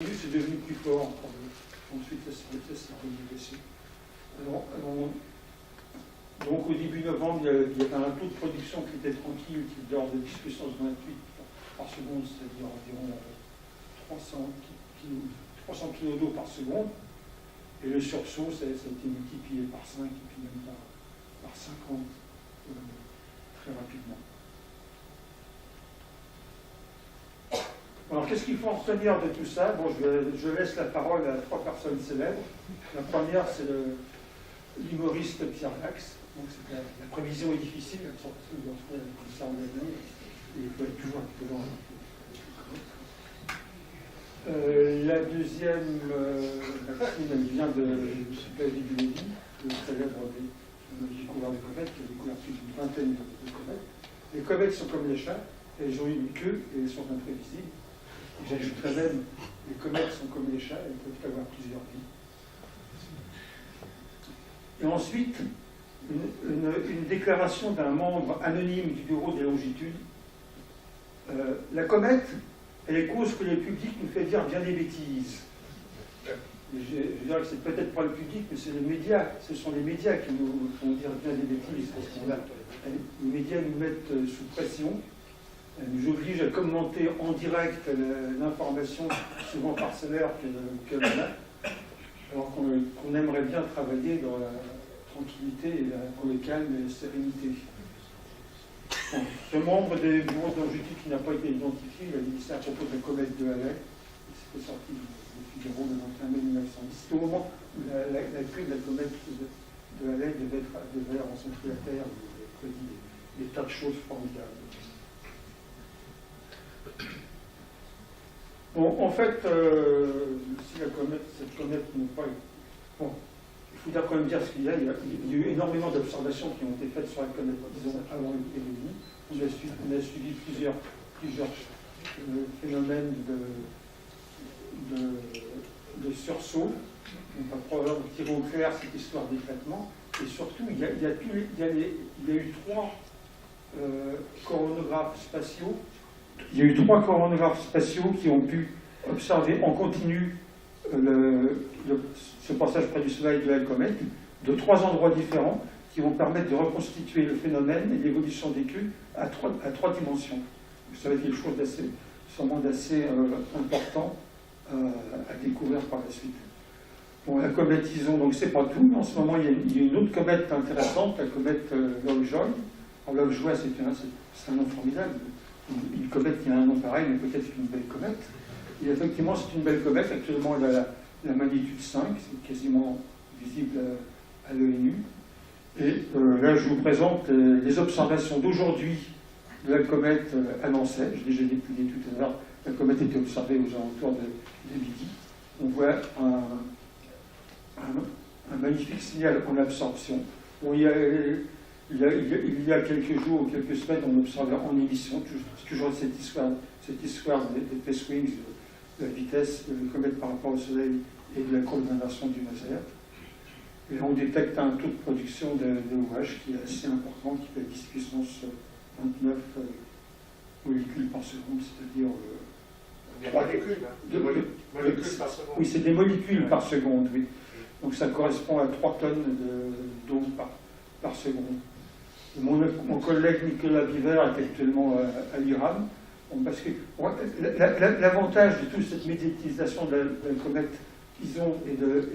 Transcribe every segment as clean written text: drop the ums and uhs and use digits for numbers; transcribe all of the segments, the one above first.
C'est devenu plus fort. Ensuite, ça s'est renégassé. Donc, au début novembre, il y avait un taux de production qui était tranquille, qui était de l'ordre de 10 puissance 28 par seconde, c'est-à-dire environ 300 kg d'eau par seconde. Et le sursaut, ça a été multiplié par 5 et puis même par 50 très rapidement. Alors, qu'est-ce qu'il faut en retenir de tout ça? Bon, je laisse la parole à 3 personnes célèbres. La première, c'est l'humoriste Pierre Dax. Donc, la prévision est difficile, surtout lorsqu'on a ça en année, et il faut être toujours prudent. La deuxième, Maxime, elle vient de David Lévy, le célèbre découvreur des comètes, qui a découvert plus d'une vingtaine de comètes. Les comètes sont comme les chats, elles ont une queue et elles sont imprévisibles. J'ajouterais même, les comètes sont comme les chats, elles peuvent avoir plusieurs vies. Et ensuite, une déclaration d'un membre anonyme du bureau des longitudes. La comète, elle est cause que le public nous fait dire bien des bêtises. Je dirais que c'est peut-être pas le public, mais c'est les médias. Ce sont les médias qui nous font dire bien des bêtises. Parce que les médias nous mettent sous pression. Nous oblige à commenter en direct l'information, souvent parcellaire que l'on a, alors qu'on aimerait bien travailler dans la tranquillité, et dans le calme et la sérénité. Bon, ce membre des bureaux de longitude qui n'a pas été identifié, il a dit ça à propos de la comète de Halley. C'était sorti du Figaro le 21 mai 1910. C'était au moment où la queue de la comète de Halley devait rencontrer la Terre, il prédit des tas de choses formidables. Bon, en fait, si cette comète n'est pas... Bon, il faut quand même dire ce qu'il y a. Il y a eu énormément d'observations qui ont été faites sur la comète, disons, avant l'épidémie. On a suivi plusieurs phénomènes de sursaut. On va probablement tirer au clair cette histoire d'éclatement. Et surtout, il y a eu 3 coronographes spatiaux. Il y a eu 3 coronographes spatiaux qui ont pu observer en continu ce passage près du Soleil de la comète, de 3 endroits différents, qui vont permettre de reconstituer le phénomène et l'évolution des queues à 3 dimensions. Ça va être quelque chose d'assez important à découvrir par la suite. Bon, la comète Ison, donc c'est pas tout. En ce moment, il y a une autre comète intéressante, la comète Lovejoy. Alors Lovejoy, c'est un nom formidable. Une comète qui a un nom pareil, mais peut-être qu'une belle comète. Et effectivement, c'est une belle comète. Actuellement, elle a la magnitude 5, c'est quasiment visible à l'œil nu. Et là, je vous présente les observations d'aujourd'hui de la comète annoncée. J'ai déjà dépouillé tout à l'heure. La comète était observée aux alentours de midi. On voit un magnifique signal en absorption. Bon, il y a quelques jours ou quelques semaines, on observait en émission toujours cette histoire des phase swings, de la vitesse de la comète par rapport au Soleil et de la courbe d'inversion du laser. Et on détecte un taux de production de OH qui est assez important, qui fait 10 puissance 29 molécules par seconde, c'est-à-dire... des molécules par seconde. Oui, c'est des molécules par seconde, oui. Donc ça correspond à 3 tonnes d'eau par seconde. Mon collègue Nicolas Biver est actuellement à l'IRAM. Bon, parce que l'avantage de toute cette médiatisation de la comète Ison et de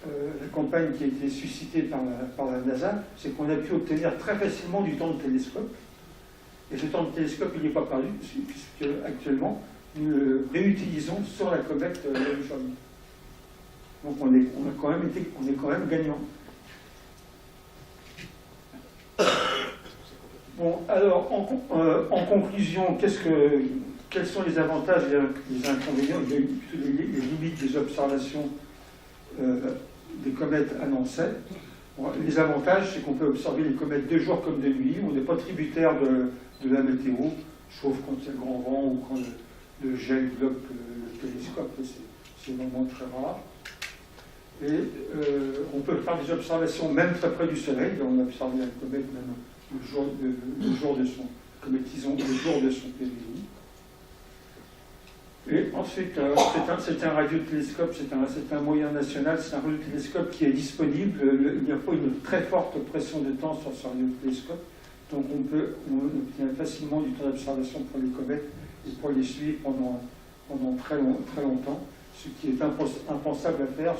la campagne qui a été suscitée par la NASA, c'est qu'on a pu obtenir très facilement du temps de télescope. Et ce temps de télescope, il n'est pas perdu, puisque actuellement, nous le réutilisons sur la comète Lovejoy. Donc on est quand même gagnant. Bon, alors, en conclusion, quels sont les avantages et les inconvénients? Il y a eu les limites des observations des comètes annoncées. Bon, les avantages, c'est qu'on peut observer les comètes de jour comme de nuit. On n'est pas tributaire de la météo, sauf quand il y a le grand vent ou quand le gel bloque le télescope. C'est vraiment très rare. Et on peut faire des observations même très près du Soleil. On a observé la comète même le jour de son, comme disons, le jour de son période. Et Ensuite, c'est un radiotélescope, c'est un moyen national, c'est un radiotélescope qui est disponible. Il n'y a pas une très forte pression de temps sur ce radiotélescope, donc on obtient facilement du temps d'observation pour les comètes et pour les suivre pendant très longtemps, ce qui est impensable à faire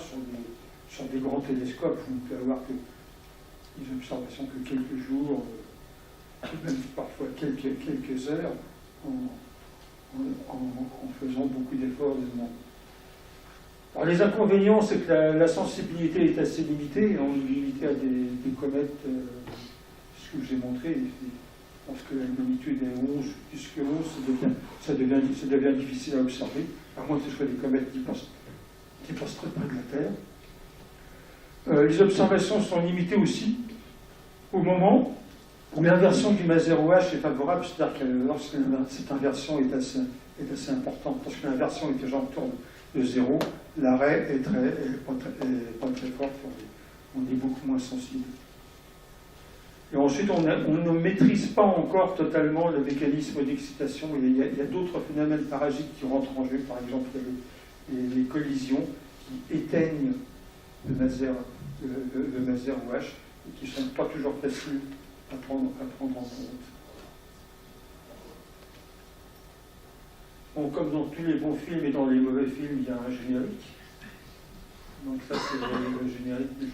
sur des grands télescopes où on peut avoir que des observations que quelques jours, même parfois quelques heures, en faisant beaucoup d'efforts de demande. Alors les inconvénients, c'est que la sensibilité est assez limitée. On est limité à des comètes, ce que je vous ai montré. Je pense que la magnitude est 11, plus que 11, ça devient difficile à observer, à moins que ce soit des comètes qui passent très près de la Terre. Les observations sont limitées aussi au moment où l'inversion du maser-OH est favorable, c'est-à-dire que lorsque cette inversion est assez importante, lorsque l'inversion est déjà autour de 0, l'arrêt est pas très fort, on est beaucoup moins sensible. Et ensuite, on ne maîtrise pas encore totalement le mécanisme d'excitation. Il y a d'autres phénomènes parasites qui rentrent en jeu, par exemple les collisions qui éteignent le maser-OH et qui ne sont pas toujours faciles à prendre en compte. Bon, comme dans tous les bons films et dans les mauvais films, il y a un générique. Donc ça, c'est le générique que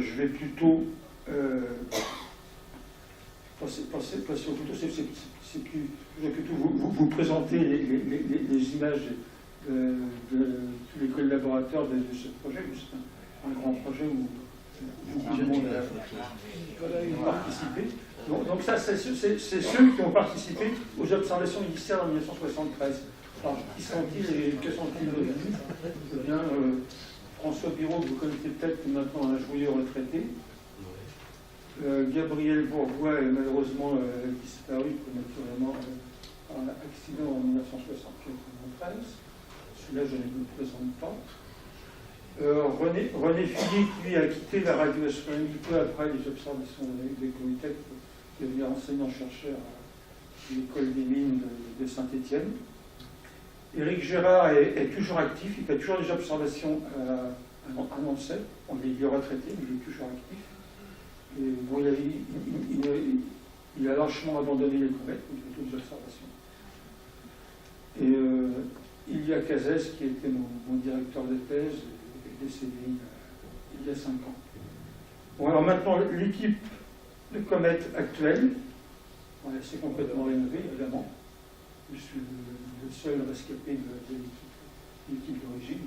je vais plutôt passer aux photos. C'est plutôt vous présenter les images de tous les collaborateurs de ce projet. C'est un grand projet où beaucoup de monde a participé. Donc ça, c'est ceux qui ont participé aux observations initiales en 1973. Alors, qui sont-ils et que sont-ils devenus? Eh bien, François Biraud, que vous connaissez peut-être maintenant, un joyeux retraité. Gabriel Bourgois est malheureusement disparu prématurément par un accident en 1973. Celui-là, je ne le présente pas. René Philippe, lui, a quitté la radioastronomie peu après les observations de Comitec, qui est devenu enseignant-chercheur à l'école des mines de Saint-Étienne. Éric Gérard est toujours actif, il fait toujours des observations à Nancy. Il est retraité, mais il est toujours actif. Et bon, il a lâchement abandonné les comètes, il fait toutes les observations. Et Ilia Cazès, qui était mon directeur de thèse, est décédé il y a 5 ans. Bon, alors maintenant, l'équipe de comètes actuelle, c'est complètement rénové, évidemment. Je suis le seul rescapé de l'équipe d'origine.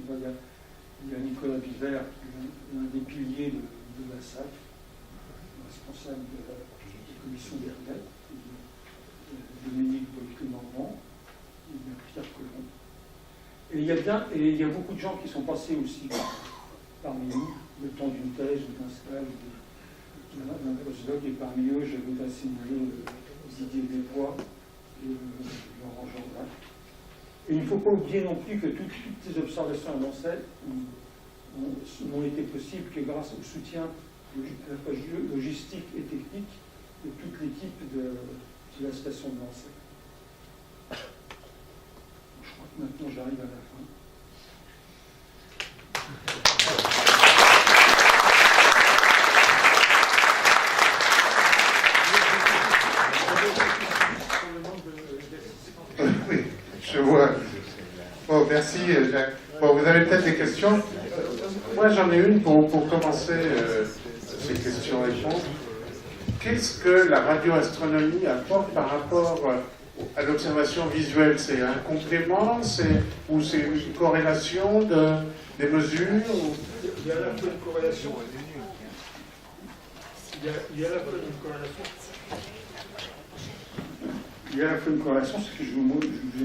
Il y a Nicolas Biver, qui est l'un des piliers de la SAC, responsable de la commission des retraites, Dominique Bolquet-Normand, et Pierre Colomb. Et il y a beaucoup de gens qui sont passés aussi parmi nous, le temps d'une thèse ou d'un stage, d'un postdoc, et parmi eux, je voudrais signaler Didier Desbois et Laurent Jourdain. Et il ne faut pas oublier non plus que toutes ces observations à Nancy n'ont été possibles que grâce au soutien logistique et technique de toute l'équipe de la station de Nancy. Je crois que maintenant j'arrive à la fin. Oui, je vois. Bon, merci Jacques. Bon, vous avez peut-être des questions? Moi j'en ai une pour commencer ces questions-réponses. Qu'est-ce que la radioastronomie apporte par rapport à l'observation visuelle? C'est un complément ou c'est une corrélation des mesures Il y a à la fois une corrélation. Il y a à la fois une corrélation. Il y a à la fois une corrélation, c'est que je vous ai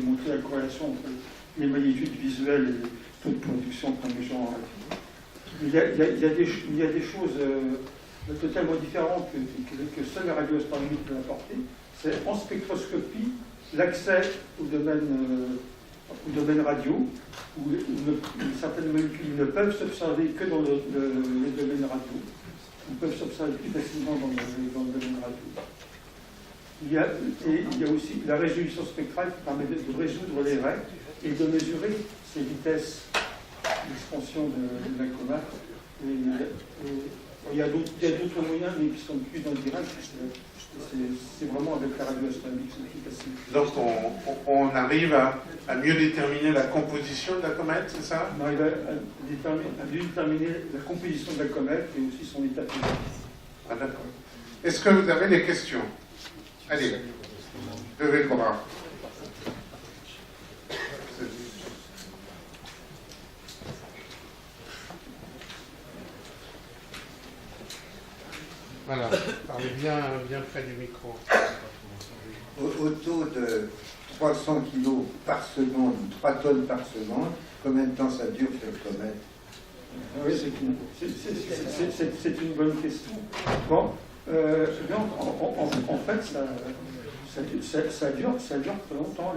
montré la corrélation entre les magnitudes visuelles et le taux de production comme les gens. Il y a des choses totalement différentes que seule la radioastronomie peut apporter. C'est en spectroscopie l'accès au domaine radio, où certaines molécules ne peuvent s'observer que dans le domaine radio. Ils peuvent s'observer plus facilement dans le domaine radio. Il y a aussi la résolution spectrale qui permet de résoudre les raies et de mesurer ces vitesses d'expansion de la comète. Il y a d'autres moyens, mais qui sont plus dans le direct. C'est vraiment avec la radioastronomie que c'est plus facile. Donc on arrive à mieux déterminer la composition de la comète, c'est ça? On arrive à mieux déterminer la composition de la comète et aussi son état physique. Ah, d'accord. Est-ce que vous avez des questions? Allez, levez le bras. Voilà, parlez bien près du micro. Au taux de 300 kg par seconde, 3 tonnes par seconde, combien de temps ça dure cette comète? Oui, c'est une bonne question. Bon, en fait, ça dure très longtemps.